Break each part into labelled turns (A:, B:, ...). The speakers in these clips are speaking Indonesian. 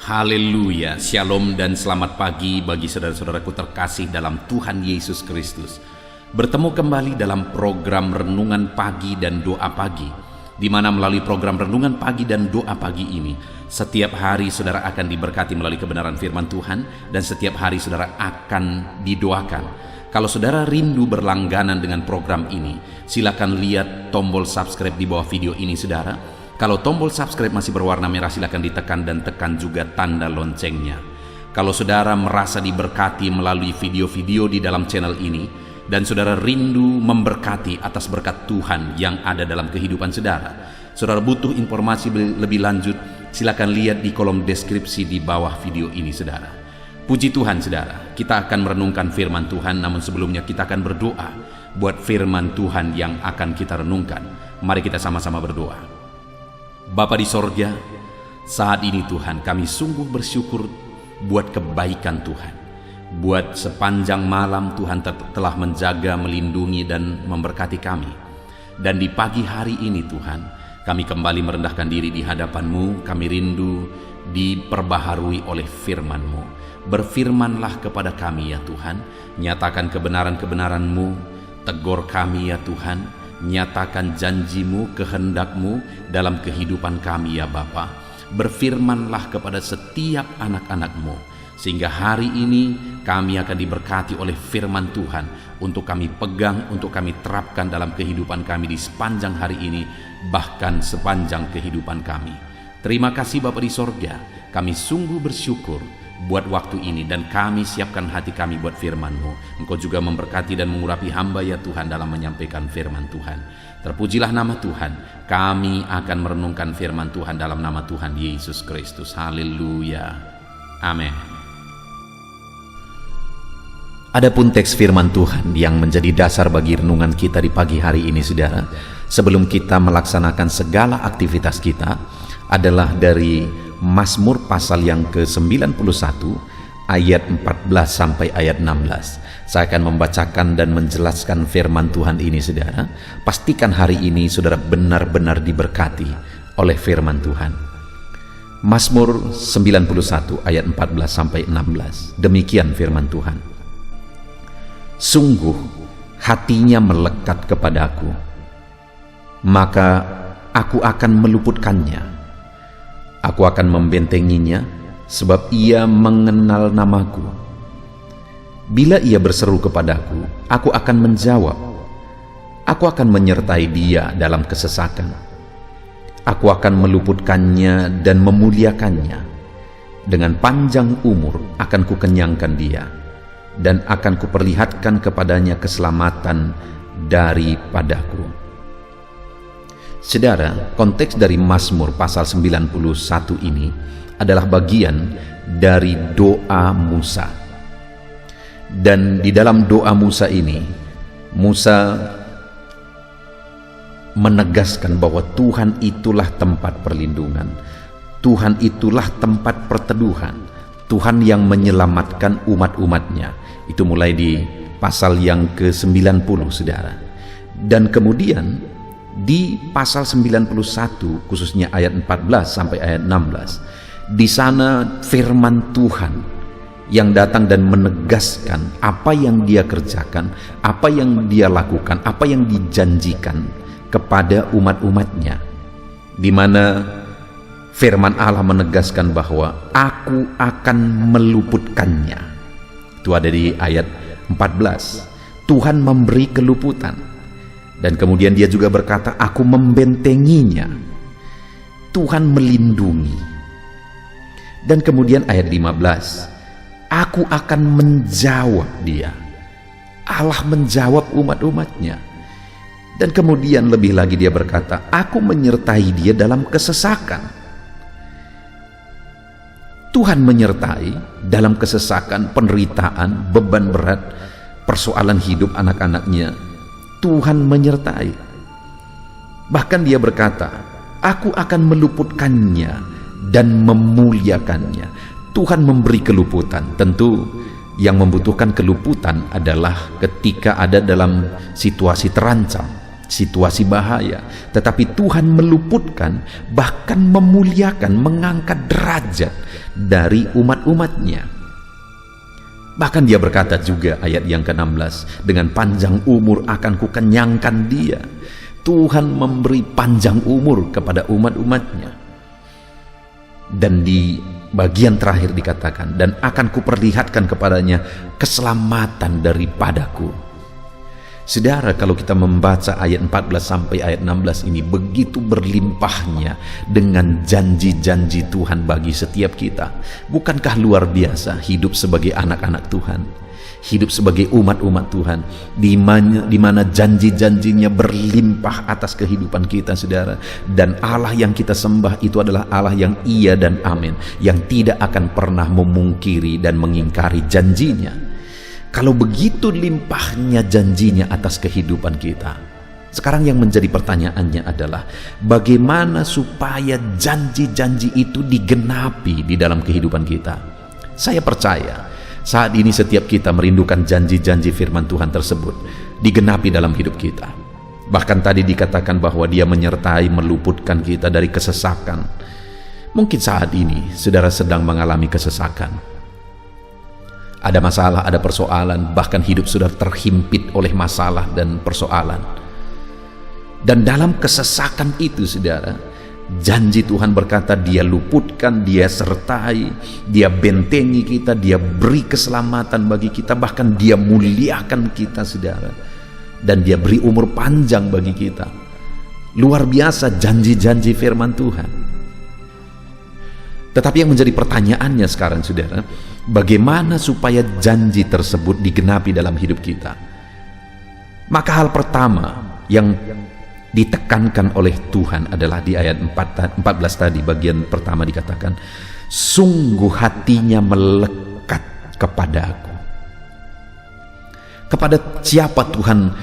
A: Haleluya, shalom dan selamat pagi bagi saudara-saudaraku terkasih dalam Tuhan Yesus Kristus. Bertemu kembali dalam program Renungan Pagi dan Doa Pagi, di mana melalui program Renungan Pagi dan Doa Pagi ini, setiap hari saudara akan diberkati melalui kebenaran firman Tuhan, dan setiap hari saudara akan didoakan. Kalau saudara rindu berlangganan dengan program ini, silakan lihat tombol subscribe di bawah video ini saudara. Kalau tombol subscribe masih berwarna merah, silakan ditekan dan tekan juga tanda loncengnya. Kalau saudara merasa diberkati melalui video-video di dalam channel ini, dan saudara rindu memberkati atas berkat Tuhan yang ada dalam kehidupan saudara butuh informasi lebih lanjut, silakan lihat di kolom deskripsi di bawah video ini saudara. Puji Tuhan saudara, kita akan merenungkan firman Tuhan, namun sebelumnya kita akan berdoa buat firman Tuhan yang akan kita renungkan. Mari kita sama-sama berdoa. Bapa di sorga, saat ini Tuhan kami sungguh bersyukur buat kebaikan Tuhan. Buat sepanjang malam Tuhan telah menjaga, melindungi dan memberkati kami. Dan di pagi hari ini Tuhan, kami kembali merendahkan diri di hadapan-Mu. Kami rindu diperbaharui oleh firman-Mu. Berfirmanlah kepada kami ya Tuhan, nyatakan kebenaran-kebenaran-Mu, tegur kami ya Tuhan, nyatakan janji-Mu, kehendak-Mu dalam kehidupan kami ya Bapa. Berfirmanlah kepada setiap anak-anak-Mu, sehingga hari ini kami akan diberkati oleh firman Tuhan untuk kami pegang, untuk kami terapkan dalam kehidupan kami di sepanjang hari ini, bahkan sepanjang kehidupan kami. Terima kasih Bapa di sorga, kami sungguh bersyukur buat waktu ini, dan kami siapkan hati kami buat firman-Mu. Engkau juga memberkati dan mengurapi hamba ya Tuhan dalam menyampaikan firman Tuhan. Terpujilah nama Tuhan. Kami akan merenungkan firman Tuhan dalam nama Tuhan Yesus Kristus. Haleluya. Amin. Adapun teks firman Tuhan yang menjadi dasar bagi renungan kita di pagi hari ini saudara, sebelum kita melaksanakan segala aktivitas kita, adalah dari Mazmur pasal yang ke-91 ayat 14 sampai ayat 16. Saya akan membacakan dan menjelaskan firman Tuhan ini saudara. Pastikan hari ini saudara benar-benar diberkati oleh firman Tuhan. Mazmur 91 ayat 14 sampai 16. Demikian firman Tuhan. Sungguh hatinya melekat kepadaku, maka aku akan meluputkannya. Aku akan membentenginya, sebab ia mengenal namaku. Bila ia berseru kepadaku, aku akan menjawab. Aku akan menyertai dia dalam kesesakan. Aku akan meluputkannya dan memuliakannya. Dengan panjang umur akan kukenyangkan dia, dan akan kuperlihatkan kepadanya keselamatan daripadaku. Saudara, konteks dari Mazmur pasal 91 ini adalah bagian dari doa Musa. Dan di dalam doa Musa ini, Musa menegaskan bahwa Tuhan itulah tempat perlindungan, Tuhan itulah tempat perteduhan, Tuhan yang menyelamatkan umat-umatnya. Itu mulai di pasal yang ke-90 saudara. Dan kemudian di pasal 91 khususnya ayat 14 sampai ayat 16, di sana firman Tuhan yang datang dan menegaskan apa yang dia kerjakan, apa yang dia lakukan, apa yang dijanjikan kepada umat-umatnya, di mana firman Allah menegaskan bahwa aku akan meluputkannya. Itu ada di ayat 14. Tuhan memberi keluputan. Dan kemudian dia juga berkata, aku membentenginya. Tuhan melindungi. Dan kemudian ayat 15, aku akan menjawab dia. Allah menjawab umat-umatnya. Dan kemudian lebih lagi dia berkata, aku menyertai dia dalam kesesakan. Tuhan menyertai dalam kesesakan, penderitaan, beban berat, persoalan hidup anak-anaknya. Tuhan menyertai. Bahkan dia berkata, aku akan meluputkannya dan memuliakannya. Tuhan memberi keluputan. Tentu yang membutuhkan keluputan adalah ketika ada dalam situasi terancam. situasi bahaya, tetapi Tuhan meluputkan, bahkan memuliakan, mengangkat derajat dari umat-umatnya. Bahkan dia berkata juga ayat yang ke-16, dengan panjang umur akan kukenyangkan dia. Tuhan memberi panjang umur kepada umat-umatnya. Dan di bagian terakhir dikatakan, dan akan kuperlihatkan kepadanya keselamatan daripadaku. Saudara, kalau kita membaca ayat 14 sampai ayat 16 ini, begitu berlimpahnya dengan janji-janji Tuhan bagi setiap kita. Bukankah luar biasa hidup sebagai anak-anak Tuhan, hidup sebagai umat-umat Tuhan, di mana janji-janjinya berlimpah atas kehidupan kita, saudara. Dan Allah yang kita sembah itu adalah Allah yang iya dan amin, yang tidak akan pernah memungkiri dan mengingkari janjinya. Kalau begitu limpahnya janjinya atas kehidupan kita, sekarang yang menjadi pertanyaannya adalah bagaimana supaya janji-janji itu digenapi di dalam kehidupan kita. Saya percaya saat ini setiap kita merindukan janji-janji firman Tuhan tersebut digenapi dalam hidup kita. Bahkan tadi dikatakan bahwa Dia menyertai, meluputkan kita dari kesesakan. Mungkin saat ini saudara sedang mengalami kesesakan. Ada masalah, ada persoalan, bahkan hidup sudah terhimpit oleh masalah dan persoalan. Dan dalam kesesakan itu, saudara, janji Tuhan berkata Dia luputkan, Dia sertai, Dia bentengi kita, Dia beri keselamatan bagi kita, bahkan Dia muliakan kita, saudara. Dan Dia beri umur panjang bagi kita. Luar biasa janji-janji firman Tuhan. Tetapi yang menjadi pertanyaannya sekarang, saudara, bagaimana supaya janji tersebut digenapi dalam hidup kita? Maka hal pertama yang ditekankan oleh Tuhan adalah di ayat 14 tadi, bagian pertama dikatakan, sungguh hatinya melekat kepadaku. Kepada siapa Tuhan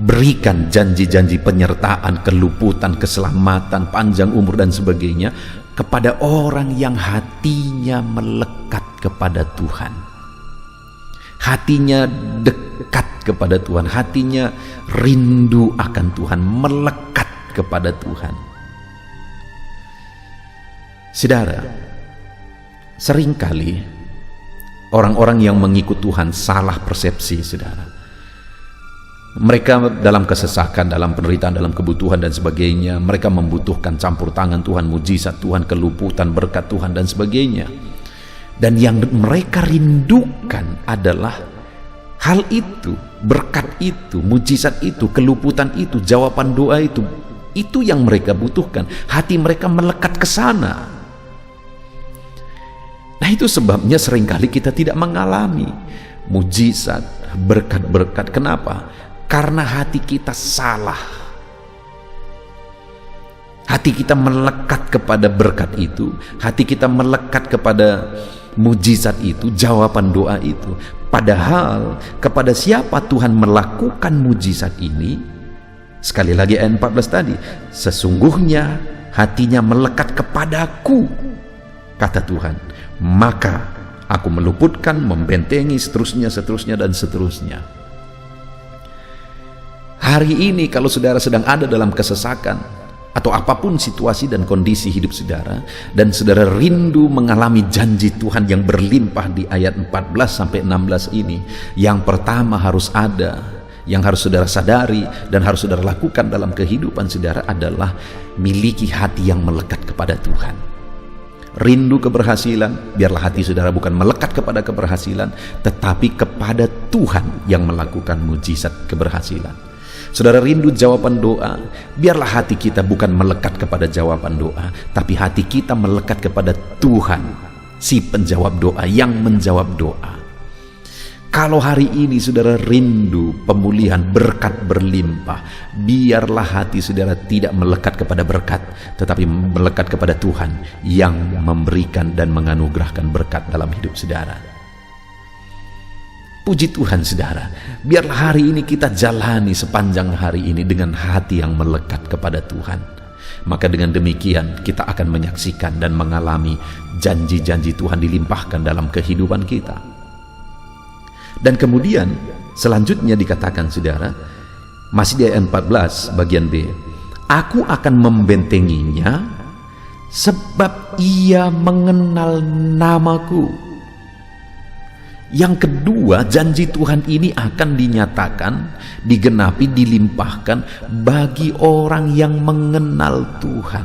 A: berikan janji-janji penyertaan, keluputan, keselamatan, panjang umur dan sebagainya? Kepada orang yang hatinya melekat kepada Tuhan, hatinya dekat kepada Tuhan, hatinya rindu akan Tuhan, melekat kepada Tuhan. Saudara, seringkali orang-orang yang mengikut Tuhan salah persepsi, saudara. Mereka dalam kesesakan, dalam penderitaan, dalam kebutuhan dan sebagainya, mereka membutuhkan campur tangan Tuhan, mujizat Tuhan, keluputan, berkat Tuhan dan sebagainya. Dan yang mereka rindukan adalah hal itu, berkat itu, mujizat itu, keluputan itu, jawaban doa itu. Itu yang mereka butuhkan. Hati mereka melekat ke sana. Nah, itu sebabnya seringkali kita tidak mengalami mujizat, berkat-berkat. Kenapa? Karena hati kita salah. Hati kita melekat kepada berkat itu, hati kita melekat kepada mujizat itu, jawaban doa itu. Padahal kepada siapa Tuhan melakukan mujizat ini? Sekali lagi ayat 14 tadi, sesungguhnya hatinya melekat kepadaku, kata Tuhan, maka aku meluputkan, membentengi, seterusnya dan seterusnya. Hari ini kalau saudara sedang ada dalam kesesakan atau apapun situasi dan kondisi hidup saudara, dan saudara rindu mengalami janji Tuhan yang berlimpah di ayat 14 sampai 16 ini, yang pertama harus ada, yang harus saudara sadari dan harus saudara lakukan dalam kehidupan saudara adalah miliki hati yang melekat kepada Tuhan. Rindu keberhasilan, biarlah hati saudara bukan melekat kepada keberhasilan, tetapi kepada Tuhan yang melakukan mujizat keberhasilan. Saudara rindu jawaban doa, biarlah hati kita bukan melekat kepada jawaban doa, tapi hati kita melekat kepada Tuhan, si penjawab doa, yang menjawab doa. Kalau hari ini saudara rindu pemulihan, berkat berlimpah, biarlah hati saudara tidak melekat kepada berkat, tetapi melekat kepada Tuhan yang memberikan dan menganugerahkan berkat dalam hidup saudara. Puji Tuhan saudara, biarlah hari ini kita jalani sepanjang hari ini dengan hati yang melekat kepada Tuhan. Maka dengan demikian kita akan menyaksikan dan mengalami janji-janji Tuhan dilimpahkan dalam kehidupan kita. Dan kemudian selanjutnya dikatakan saudara, Masih di ayat 14 bagian B. Aku akan membentenginya sebab ia mengenal namaku. Yang kedua, janji Tuhan ini akan dinyatakan, digenapi, dilimpahkan bagi orang yang mengenal Tuhan.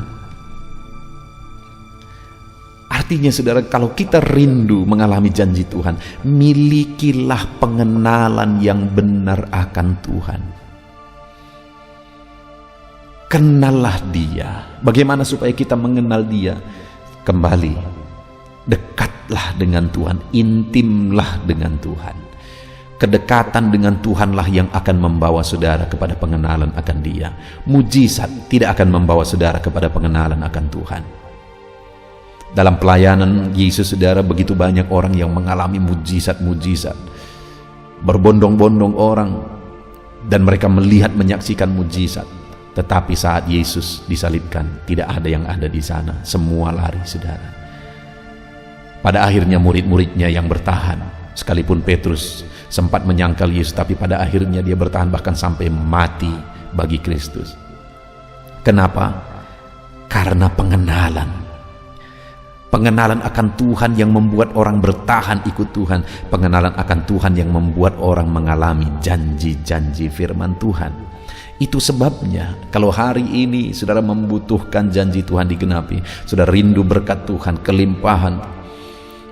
A: Artinya saudara, kalau kita rindu mengalami janji Tuhan, milikilah pengenalan yang benar akan Tuhan. Kenallah Dia. Bagaimana supaya kita mengenal Dia? Kembali, dekatlah dengan Tuhan, intimlah dengan Tuhan. Kedekatan dengan Tuhanlah yang akan membawa saudara kepada pengenalan akan Dia. Mujizat tidak akan membawa saudara kepada pengenalan akan Tuhan. Dalam pelayanan Yesus, saudara, begitu banyak orang yang mengalami mujizat-mujizat. Berbondong-bondong orang, dan mereka melihat, menyaksikan mujizat. Tetapi saat Yesus disalibkan, tidak ada yang ada di sana. Semua lari, saudara. Pada akhirnya murid-muridnya yang bertahan, sekalipun Petrus sempat menyangkal Yesus, tapi pada akhirnya dia bertahan bahkan sampai mati bagi Kristus. Kenapa? Karena pengenalan. Pengenalan akan Tuhan yang membuat orang bertahan ikut Tuhan. Pengenalan akan Tuhan yang membuat orang mengalami janji-janji firman Tuhan. Itu sebabnya kalau hari ini saudara membutuhkan janji Tuhan digenapi, saudara rindu berkat Tuhan, kelimpahan,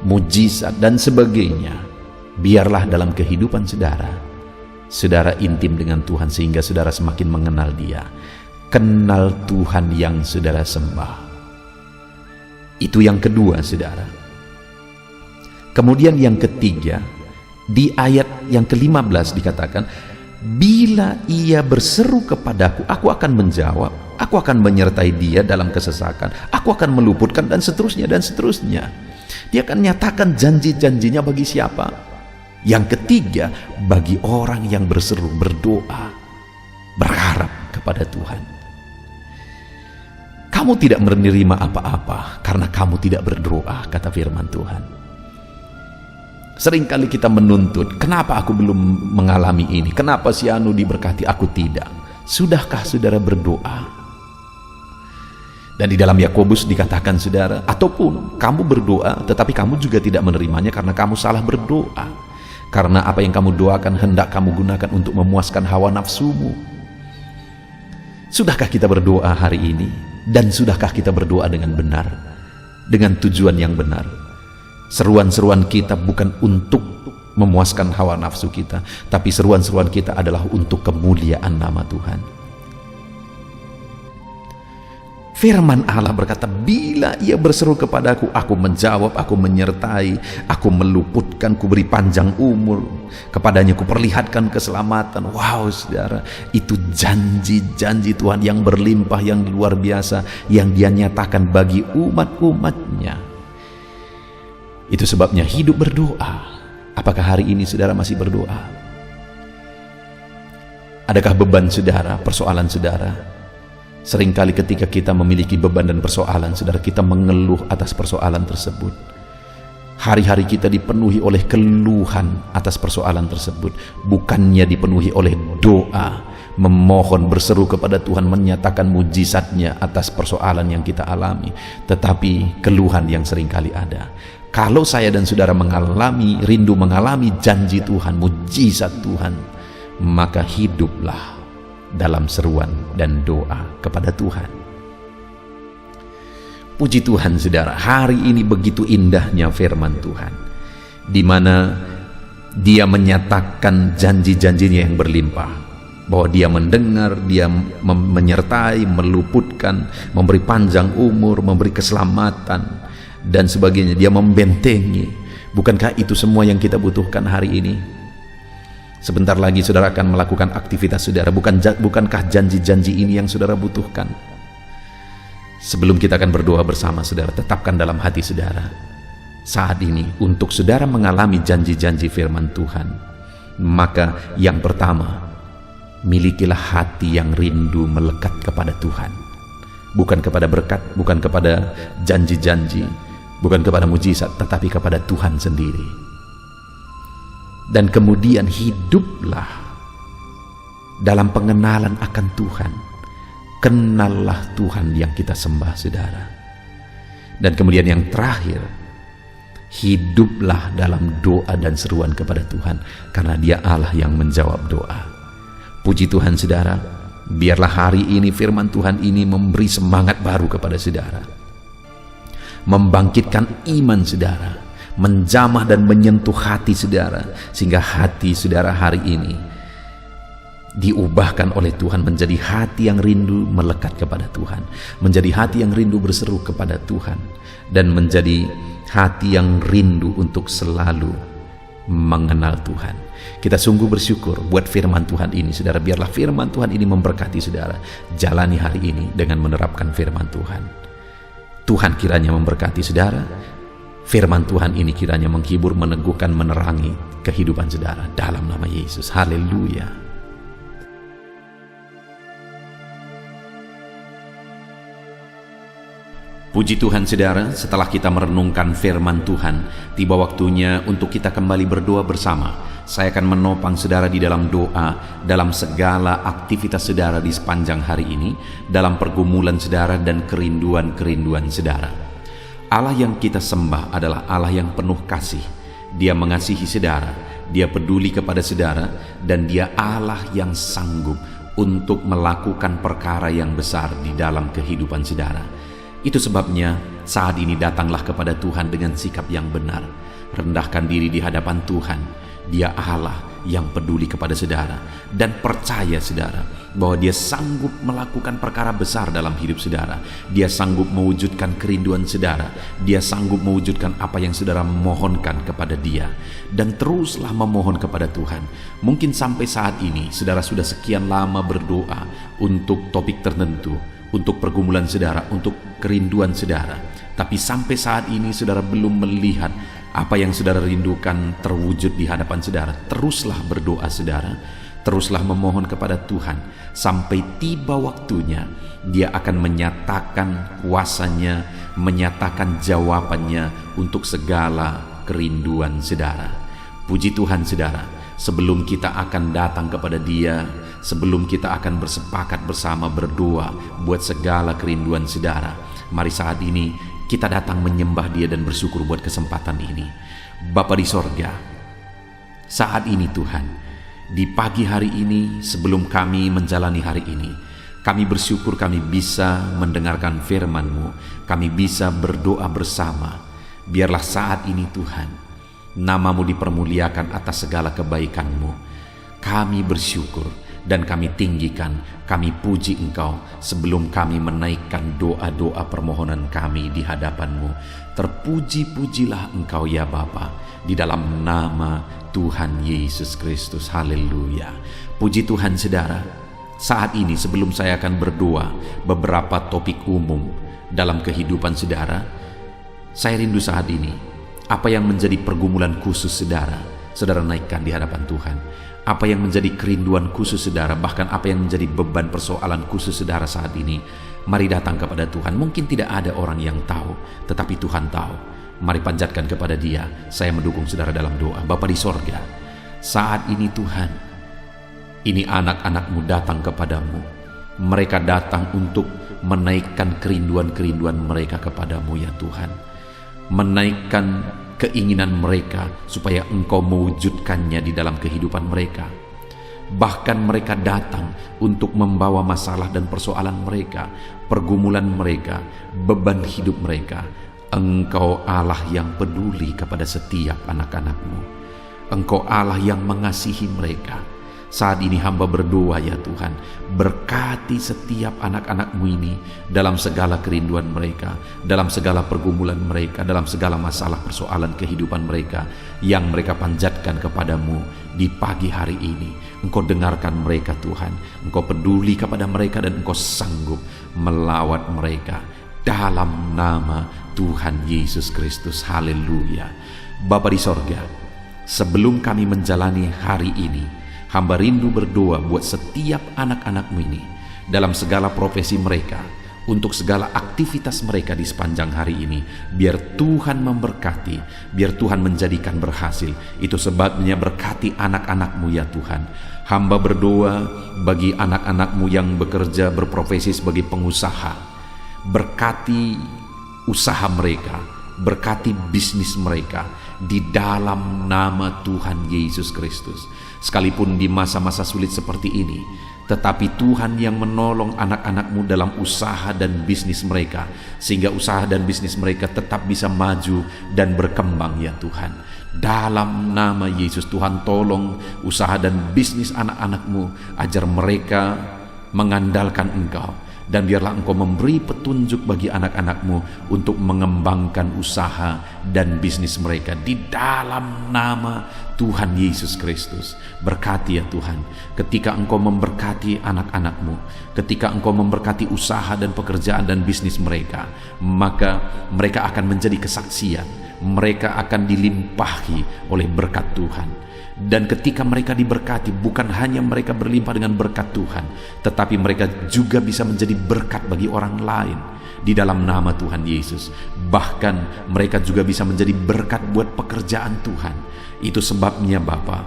A: mujizat dan sebagainya, biarlah dalam kehidupan saudara intim dengan Tuhan sehingga saudara semakin mengenal Dia. Kenal Tuhan yang saudara sembah. Itu yang kedua, saudara. Kemudian yang ketiga, di ayat yang ke-15 dikatakan, bila ia berseru kepadaku, aku akan menjawab, aku akan menyertai dia dalam kesesakan, aku akan meluputkan, dan seterusnya dan seterusnya. Dia akan nyatakan janji-janjinya bagi siapa? Yang ketiga, bagi orang yang berseru, berdoa, berharap kepada Tuhan. Kamu tidak menerima apa-apa karena kamu tidak berdoa, kata firman Tuhan. Seringkali kita menuntut, kenapa aku belum mengalami ini? Kenapa si anu diberkati, aku tidak? Sudahkah saudara berdoa? Dan di dalam Yakobus dikatakan, saudara, ataupun kamu berdoa tetapi kamu juga tidak menerimanya karena kamu salah berdoa. Karena apa yang kamu doakan hendak kamu gunakan untuk memuaskan hawa nafsumu. Sudahkah kita berdoa hari ini? Dan sudahkah kita berdoa dengan benar? Dengan tujuan yang benar? Seruan-seruan kita bukan untuk memuaskan hawa nafsu kita, tapi seruan-seruan kita adalah untuk kemuliaan nama Tuhan. Firman Allah berkata, bila ia berseru kepadaku, aku menjawab, aku menyertai, aku meluputkan, ku beri panjang umur, kepadanya ku perlihatkan keselamatan. Wow, saudara, itu janji-janji Tuhan yang berlimpah, yang luar biasa, yang Dia nyatakan bagi umat-umatnya. Itu sebabnya hidup berdoa. Apakah hari ini saudara masih berdoa? Adakah beban saudara, persoalan saudara? Seringkali ketika kita memiliki beban dan persoalan, saudara, kita mengeluh atas persoalan tersebut. Hari-hari kita dipenuhi oleh keluhan atas persoalan tersebut, bukannya dipenuhi oleh doa, memohon, berseru kepada Tuhan, menyatakan mujizatnya atas persoalan yang kita alami, tetapi keluhan yang seringkali ada. Kalau saya dan saudara rindu mengalami janji Tuhan, mujizat Tuhan, maka hiduplah dalam seruan dan doa kepada Tuhan. Puji Tuhan, saudara, hari ini begitu indahnya firman Tuhan, di mana Dia menyatakan janji-janjinya yang berlimpah, bahwa Dia mendengar, Dia menyertai, meluputkan, memberi panjang umur, memberi keselamatan, dan sebagainya. Dia membentengi. Bukankah itu semua yang kita butuhkan hari ini? Sebentar lagi saudara akan melakukan aktivitas saudara. Bukankah janji-janji ini yang saudara butuhkan? Sebelum kita akan berdoa bersama, saudara, tetapkan dalam hati saudara, saat ini untuk saudara mengalami janji-janji firman Tuhan, maka yang pertama, milikilah hati yang rindu melekat kepada Tuhan. Bukan kepada berkat, bukan kepada janji-janji, bukan kepada mujizat, tetapi kepada Tuhan sendiri. Dan kemudian hiduplah dalam pengenalan akan Tuhan. Kenallah Tuhan yang kita sembah, saudara. Dan kemudian yang terakhir, hiduplah dalam doa dan seruan kepada Tuhan, karena Dia Allah yang menjawab doa. Puji Tuhan, saudara. Biarlah hari ini firman Tuhan ini memberi semangat baru kepada saudara, membangkitkan iman saudara, menjamah dan menyentuh hati saudara, sehingga hati saudara hari ini diubahkan oleh Tuhan menjadi hati yang rindu melekat kepada Tuhan, menjadi hati yang rindu berseru kepada Tuhan, dan menjadi hati yang rindu untuk selalu mengenal Tuhan. Kita sungguh bersyukur buat firman Tuhan ini, saudara. Biarlah firman Tuhan ini memberkati saudara. Jalani hari ini dengan menerapkan firman Tuhan. Tuhan kiranya memberkati saudara. Firman Tuhan ini kiranya menghibur, meneguhkan, menerangi kehidupan saudara dalam nama Yesus. Haleluya. Puji Tuhan, saudara. Setelah kita merenungkan firman Tuhan, tiba waktunya untuk kita kembali berdoa bersama. Saya akan menopang saudara di dalam doa, dalam segala aktivitas saudara di sepanjang hari ini, dalam pergumulan saudara dan kerinduan-kerinduan saudara. Allah yang kita sembah adalah Allah yang penuh kasih. Dia mengasihi saudara, Dia peduli kepada saudara, dan Dia Allah yang sanggup untuk melakukan perkara yang besar di dalam kehidupan saudara. Itu sebabnya saat ini datanglah kepada Tuhan dengan sikap yang benar. Rendahkan diri di hadapan Tuhan. Dia Allah yang peduli kepada saudara, dan percaya saudara bahwa Dia sanggup melakukan perkara besar dalam hidup saudara. Dia sanggup mewujudkan kerinduan saudara. Dia sanggup mewujudkan apa yang saudara mohonkan kepada Dia. Dan teruslah memohon kepada Tuhan. Mungkin sampai saat ini saudara sudah sekian lama berdoa untuk topik tertentu, untuk pergumulan saudara, untuk kerinduan saudara, tapi sampai saat ini saudara belum melihat apa yang saudara rindukan terwujud di hadapan saudara. Teruslah berdoa saudara, teruslah memohon kepada Tuhan, sampai tiba waktunya Dia akan menyatakan kuasanya, menyatakan jawabannya untuk segala kerinduan saudara. Puji Tuhan, saudara. Sebelum kita akan datang kepada Dia, sebelum kita akan bersepakat bersama berdoa buat segala kerinduan saudara, mari saat ini kita datang menyembah Dia dan bersyukur buat kesempatan ini. Bapa di sorga, saat ini Tuhan, di pagi hari ini sebelum kami menjalani hari ini, kami bersyukur kami bisa mendengarkan firman-Mu, kami bisa berdoa bersama. Biarlah saat ini Tuhan, Nama-Mu dipermuliakan atas segala kebaikan-Mu. Kami bersyukur dan kami tinggikan, kami puji Engkau sebelum kami menaikkan doa-doa permohonan kami di hadapan-Mu. Terpuji-pujilah Engkau ya Bapa, di dalam nama Tuhan Yesus Kristus. Haleluya. Puji Tuhan, saudara. Saat ini sebelum saya akan berdoa beberapa topik umum dalam kehidupan saudara, saya rindu saat ini apa yang menjadi pergumulan khusus saudara, saudara naikkan di hadapan Tuhan. Apa yang menjadi kerinduan khusus saudara, bahkan apa yang menjadi beban persoalan khusus saudara saat ini, mari datang kepada Tuhan. Mungkin tidak ada orang yang tahu, tetapi Tuhan tahu. Mari panjatkan kepada Dia. Saya mendukung saudara dalam doa. Bapa di sorga, saat ini Tuhan, ini anak-anak-Mu datang kepadamu. Mereka datang untuk menaikkan kerinduan-kerinduan mereka kepadamu ya Tuhan. Menaikkan keinginan mereka supaya Engkau mewujudkannya di dalam kehidupan mereka. Bahkan mereka datang untuk membawa masalah dan persoalan mereka, pergumulan mereka, beban hidup mereka. Engkau Allah yang peduli kepada setiap anak-anak-Mu. Engkau Allah yang mengasihi mereka. Saat ini hamba berdoa ya Tuhan, berkati setiap anak-anak-Mu ini dalam segala kerinduan mereka, dalam segala pergumulan mereka, dalam segala masalah persoalan kehidupan mereka yang mereka panjatkan kepadamu di pagi hari ini. Engkau dengarkan mereka Tuhan, Engkau peduli kepada mereka dan Engkau sanggup melawat mereka dalam nama Tuhan Yesus Kristus. Haleluya. Bapa di sorga, sebelum kami menjalani hari ini, hamba rindu berdoa buat setiap anak-anak-Mu ini dalam segala profesi mereka, untuk segala aktivitas mereka di sepanjang hari ini. Biar Tuhan memberkati, biar Tuhan menjadikan berhasil. Itu sebabnya berkati anak-anak-Mu ya Tuhan. Hamba berdoa bagi anak-anak-Mu yang bekerja berprofesi sebagai pengusaha. Berkati usaha mereka, berkati bisnis mereka di dalam nama Tuhan Yesus Kristus. Sekalipun di masa-masa sulit seperti ini, tetapi Tuhan yang menolong anak-anak-Mu dalam usaha dan bisnis mereka, sehingga usaha dan bisnis mereka tetap bisa maju dan berkembang ya Tuhan. Dalam nama Yesus, Tuhan tolong usaha dan bisnis anak-anak-Mu, ajar mereka mengandalkan Engkau. Dan biarlah Engkau memberi petunjuk bagi anak-anak-Mu untuk mengembangkan usaha dan bisnis mereka di dalam nama Tuhan Yesus Kristus. Berkati ya Tuhan, ketika Engkau memberkati anak-anak-Mu, ketika Engkau memberkati usaha dan pekerjaan dan bisnis mereka, maka mereka akan menjadi kesaksian, mereka akan dilimpahi oleh berkat Tuhan. Dan ketika mereka diberkati, bukan hanya mereka berlimpah dengan berkat Tuhan, tetapi mereka juga bisa menjadi berkat bagi orang lain di dalam nama Tuhan Yesus. Bahkan mereka juga bisa menjadi berkat buat pekerjaan Tuhan. Itu sebabnya Bapa,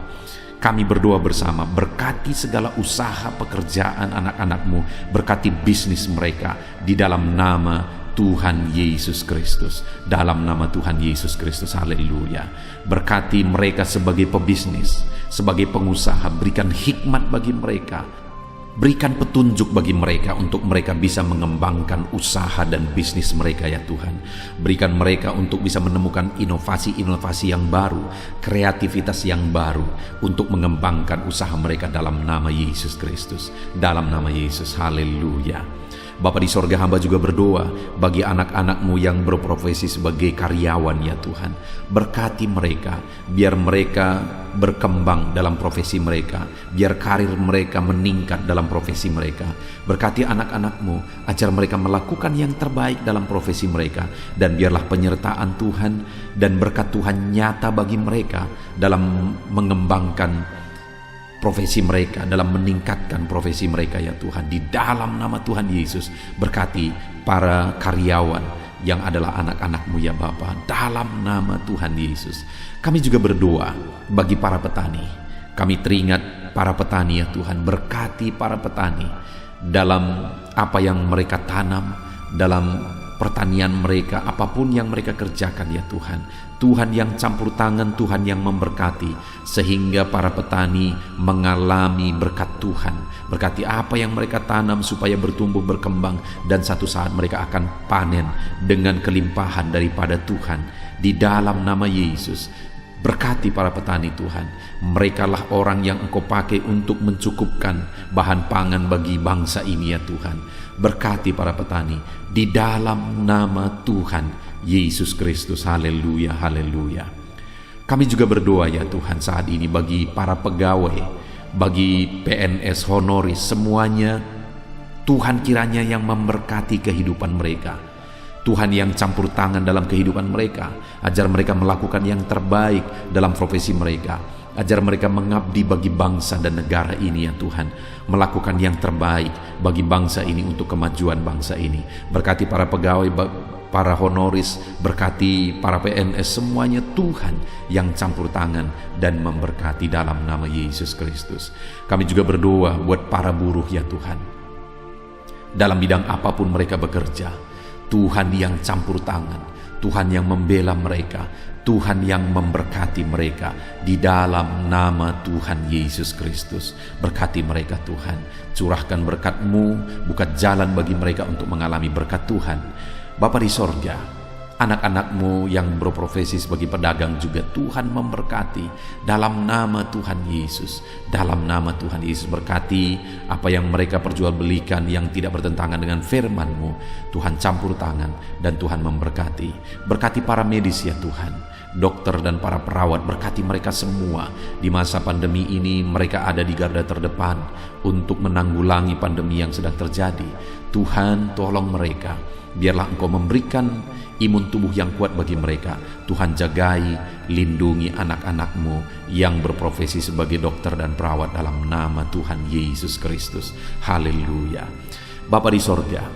A: kami berdoa bersama, berkati segala usaha pekerjaan anak-anak-Mu, berkati bisnis mereka di dalam nama Tuhan Yesus Kristus. Dalam nama Tuhan Yesus Kristus, haleluya. Berkati mereka sebagai pebisnis, sebagai pengusaha, berikan hikmat bagi mereka, berikan petunjuk bagi mereka untuk mereka bisa mengembangkan usaha dan bisnis mereka ya Tuhan. Berikan mereka untuk bisa menemukan inovasi-inovasi yang baru, kreativitas yang baru untuk mengembangkan usaha mereka dalam nama Yesus Kristus. Dalam nama Yesus, haleluya. Bapa di sorga, hamba juga berdoa bagi anak-anak-Mu yang berprofesi sebagai karyawan ya Tuhan. Berkati mereka, biar mereka berkembang dalam profesi mereka, biar karir mereka meningkat dalam profesi mereka. Berkati anak-anak-Mu, ajar mereka melakukan yang terbaik dalam profesi mereka. Dan biarlah penyertaan Tuhan dan berkat Tuhan nyata bagi mereka dalam mengembangkan profesi mereka, dalam meningkatkan profesi mereka ya Tuhan. Di dalam nama Tuhan Yesus, berkati para karyawan yang adalah anak-anak-Mu ya Bapa. Dalam nama Tuhan Yesus, kami juga berdoa bagi para petani. Kami teringat para petani ya Tuhan. Berkati para petani dalam apa yang mereka tanam, dalam pertanian mereka, apapun yang mereka kerjakan ya Tuhan. Tuhan yang campur tangan, Tuhan yang memberkati, sehingga para petani mengalami berkat Tuhan. Berkati apa yang mereka tanam supaya bertumbuh, berkembang, dan satu saat mereka akan panen dengan kelimpahan daripada Tuhan. Di dalam nama Yesus, berkati para petani Tuhan. Merekalah orang yang Engkau pakai untuk mencukupkan bahan pangan bagi bangsa ini ya Tuhan. Berkati para petani di dalam nama Tuhan Yesus Kristus. Haleluya, haleluya. Kami juga berdoa ya Tuhan saat ini bagi para pegawai, bagi PNS honoris semuanya. Tuhan kiranya yang memberkati kehidupan mereka. Tuhan yang campur tangan dalam kehidupan mereka, ajar mereka melakukan yang terbaik dalam profesi mereka, ajar mereka mengabdi bagi bangsa dan negara ini ya Tuhan, melakukan yang terbaik bagi bangsa ini untuk kemajuan bangsa ini. Berkati para pegawai, para honoris, berkati para PNS semuanya, Tuhan yang campur tangan dan memberkati dalam nama Yesus Kristus. Kami juga berdoa buat para buruh ya Tuhan, dalam bidang apapun mereka bekerja. Tuhan yang campur tangan, Tuhan yang membela mereka, Tuhan yang memberkati mereka di dalam nama Tuhan Yesus Kristus. Berkati mereka Tuhan, curahkan berkat-Mu, buka jalan bagi mereka untuk mengalami berkat Tuhan. Bapa di sorga, anak-anak-Mu yang berprofesi sebagai pedagang juga Tuhan memberkati dalam nama Tuhan Yesus. Dalam nama Tuhan Yesus, berkati apa yang mereka perjualbelikan yang tidak bertentangan dengan firman-Mu. Tuhan campur tangan dan Tuhan memberkati. Berkati para medis ya Tuhan, dokter dan para perawat, berkati mereka semua. Di masa pandemi ini mereka ada di garda terdepan untuk menanggulangi pandemi yang sedang terjadi. Tuhan tolong mereka, biarlah Engkau memberikan imun tubuh yang kuat bagi mereka. Tuhan jagai, lindungi anak-anak-Mu yang berprofesi sebagai dokter dan perawat dalam nama Tuhan Yesus Kristus. Haleluya. Bapa di sorga,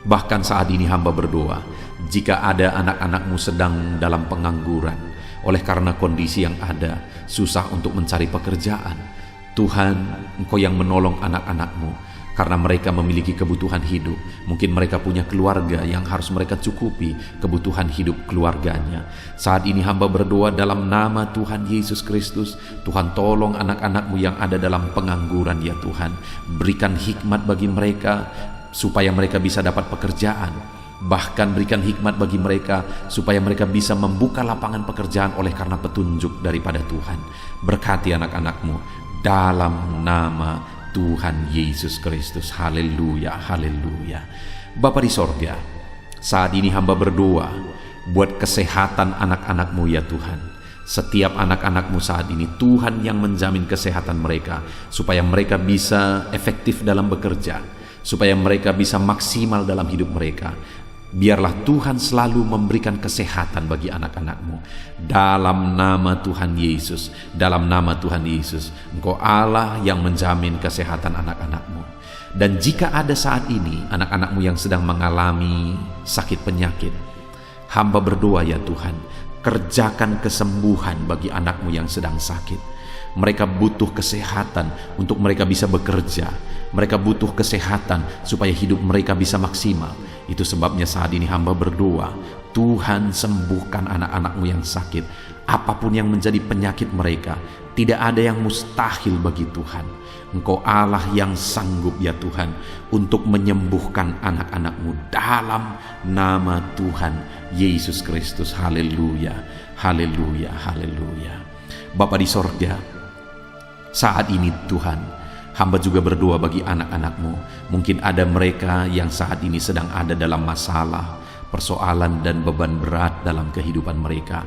A: Bahkan saat ini hamba berdoa, jika ada anak-anakmu sedang dalam pengangguran, oleh karena kondisi yang ada, susah untuk mencari pekerjaan, Tuhan, Engkau yang menolong anak-anakmu, karena mereka memiliki kebutuhan hidup. Mungkin mereka punya keluarga yang harus mereka cukupi kebutuhan hidup keluarganya. Saat ini hamba berdoa dalam nama Tuhan Yesus Kristus, Tuhan tolong anak-anakmu yang ada dalam pengangguran ya Tuhan. Berikan hikmat bagi mereka supaya mereka bisa dapat pekerjaan. Bahkan berikan hikmat bagi mereka supaya mereka bisa membuka lapangan pekerjaan oleh karena petunjuk daripada Tuhan. Berkati anak-anakmu dalam nama Tuhan Yesus Kristus. Haleluya, haleluya. Bapa di sorga, saat ini hamba berdoa buat kesehatan anak-anakmu ya Tuhan. Setiap anak-anakmu saat ini, Tuhan yang menjamin kesehatan mereka, supaya mereka bisa efektif dalam bekerja, supaya mereka bisa maksimal dalam hidup mereka. Biarlah Tuhan selalu memberikan kesehatan bagi anak-anakmu. Dalam nama Tuhan Yesus, dalam nama Tuhan Yesus, Engkau Allah yang menjamin kesehatan anak-anakmu. Dan jika ada saat ini anak-anakmu yang sedang mengalami sakit penyakit, hamba berdoa ya Tuhan, kerjakan kesembuhan bagi anakmu yang sedang sakit. Mereka butuh kesehatan untuk mereka bisa bekerja. Mereka butuh kesehatan supaya hidup mereka bisa maksimal. Itu sebabnya saat ini hamba berdoa, Tuhan sembuhkan anak-anakmu yang sakit. Apapun yang menjadi penyakit mereka, tidak ada yang mustahil bagi Tuhan. Engkau Allah yang sanggup ya Tuhan untuk menyembuhkan anak-anakmu dalam nama Tuhan Yesus Kristus. Haleluya, haleluya, haleluya. Bapa di sorga, saat ini Tuhan, hamba juga berdoa bagi anak-anakmu. Mungkin ada mereka yang saat ini sedang ada dalam masalah, persoalan dan beban berat dalam kehidupan mereka.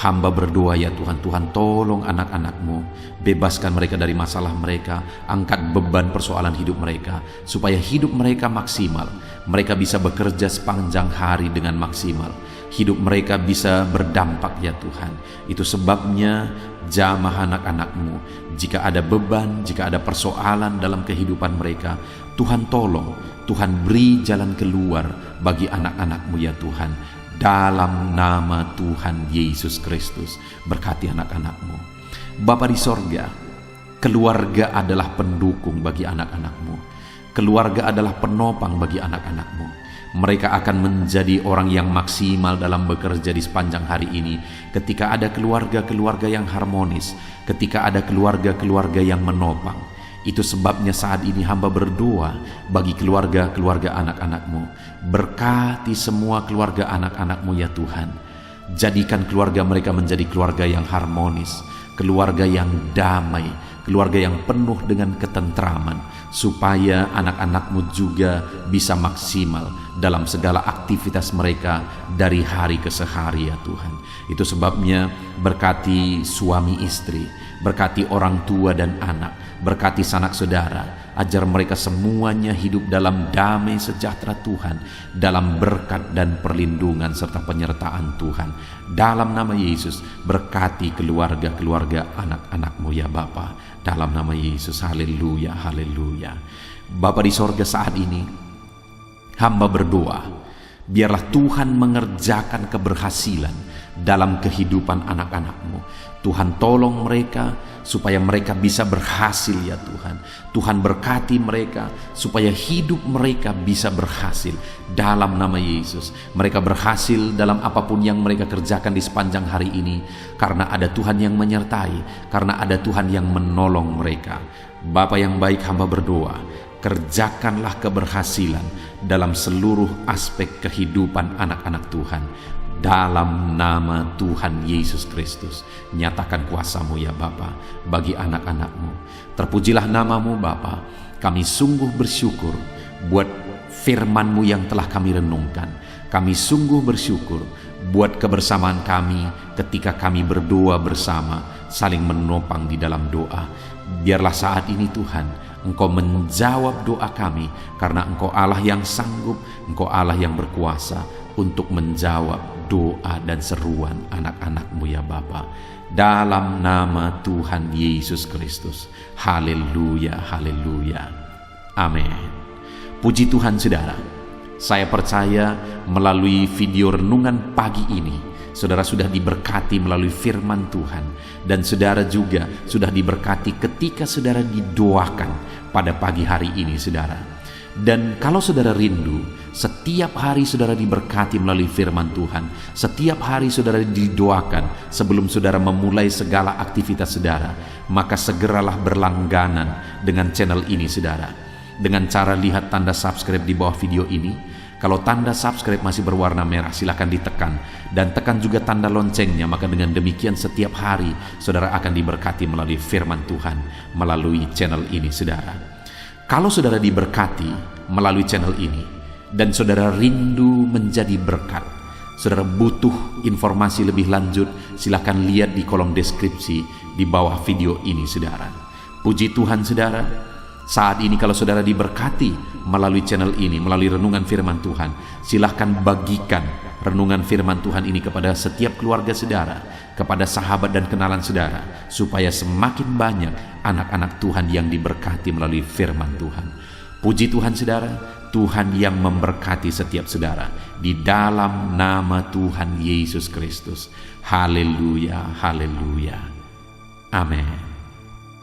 A: Hamba berdoa ya Tuhan, Tuhan tolong anak-anakmu, bebaskan mereka dari masalah mereka, angkat beban persoalan hidup mereka, supaya hidup mereka maksimal. Mereka bisa bekerja sepanjang hari dengan maksimal. Hidup mereka bisa berdampak ya Tuhan. Itu sebabnya jamah anak-anakmu, jika ada beban, jika ada persoalan dalam kehidupan mereka, Tuhan tolong, Tuhan beri jalan keluar bagi anak-anakmu ya Tuhan. Dalam nama Tuhan Yesus Kristus, berkati anak-anakmu. Bapa di sorga, keluarga adalah pendukung bagi anak-anakmu. Keluarga adalah penopang bagi anak-anakmu. Mereka akan menjadi orang yang maksimal dalam bekerja di sepanjang hari ini ketika ada keluarga-keluarga yang harmonis, ketika ada keluarga-keluarga yang menopang. Itu sebabnya saat ini hamba berdoa bagi keluarga-keluarga anak-anakmu. Berkati semua keluarga anak-anakmu ya Tuhan. Jadikan keluarga mereka menjadi keluarga yang harmonis, keluarga yang damai, keluarga yang penuh dengan ketentraman, supaya anak-anakmu juga bisa maksimal dalam segala aktivitas mereka dari hari ke sehari ya Tuhan. Itu sebabnya berkati suami istri, berkati orang tua dan anak, berkati sanak saudara, ajar mereka semuanya hidup dalam damai sejahtera Tuhan, dalam berkat dan perlindungan serta penyertaan Tuhan. Dalam nama Yesus, berkati keluarga-keluarga anak-anakmu ya Bapa. Dalam nama Yesus, haleluya, haleluya. Bapa di sorga, saat ini hamba berdoa, biarlah Tuhan mengerjakan keberhasilan dalam kehidupan anak-anakmu. Tuhan tolong mereka supaya mereka bisa berhasil ya Tuhan. Tuhan berkati mereka supaya hidup mereka bisa berhasil dalam nama Yesus. Mereka berhasil dalam apapun yang mereka kerjakan di sepanjang hari ini, karena ada Tuhan yang menyertai, karena ada Tuhan yang menolong mereka. Bapa yang baik, hamba berdoa, kerjakanlah keberhasilan dalam seluruh aspek kehidupan anak-anak Tuhan. Dalam nama Tuhan Yesus Kristus, nyatakan kuasa-Mu ya Bapa bagi anak-anak-Mu. Terpujilah nama-Mu Bapa. Kami sungguh bersyukur buat firman-Mu yang telah kami renungkan. Kami sungguh bersyukur buat kebersamaan kami ketika kami berdoa bersama, saling menopang di dalam doa. Biarlah saat ini Tuhan, Engkau menjawab doa kami, karena Engkau Allah yang sanggup, Engkau Allah yang berkuasa untuk menjawab doa dan seruan anak-anak-Mu ya Bapa. Dalam nama Tuhan Yesus Kristus. Haleluya, haleluya. Amin. Puji Tuhan saudara. Saya percaya melalui video renungan pagi ini, saudara sudah diberkati melalui firman Tuhan, dan saudara juga sudah diberkati ketika saudara didoakan pada pagi hari ini, saudara. Dan kalau saudara rindu, setiap hari saudara diberkati melalui firman Tuhan, setiap hari saudara didoakan sebelum saudara memulai segala aktivitas saudara, maka segeralah berlangganan dengan channel ini, saudara. Dengan cara lihat tanda subscribe di bawah video ini. Kalau tanda subscribe masih berwarna merah, silakan ditekan, dan tekan juga tanda loncengnya, maka dengan demikian setiap hari saudara akan diberkati melalui firman Tuhan melalui channel ini, saudara. Kalau saudara diberkati melalui channel ini dan saudara rindu menjadi berkat, saudara butuh informasi lebih lanjut, silakan lihat di kolom deskripsi di bawah video ini, saudara. Puji Tuhan, saudara. Saat ini kalau saudara diberkati melalui channel ini, melalui renungan firman Tuhan, silahkan bagikan renungan firman Tuhan ini kepada setiap keluarga saudara, kepada sahabat dan kenalan saudara, supaya semakin banyak anak-anak Tuhan yang diberkati melalui firman Tuhan. Puji Tuhan, saudara, Tuhan yang memberkati setiap saudara di dalam nama Tuhan Yesus Kristus. Haleluya, haleluya. Amin.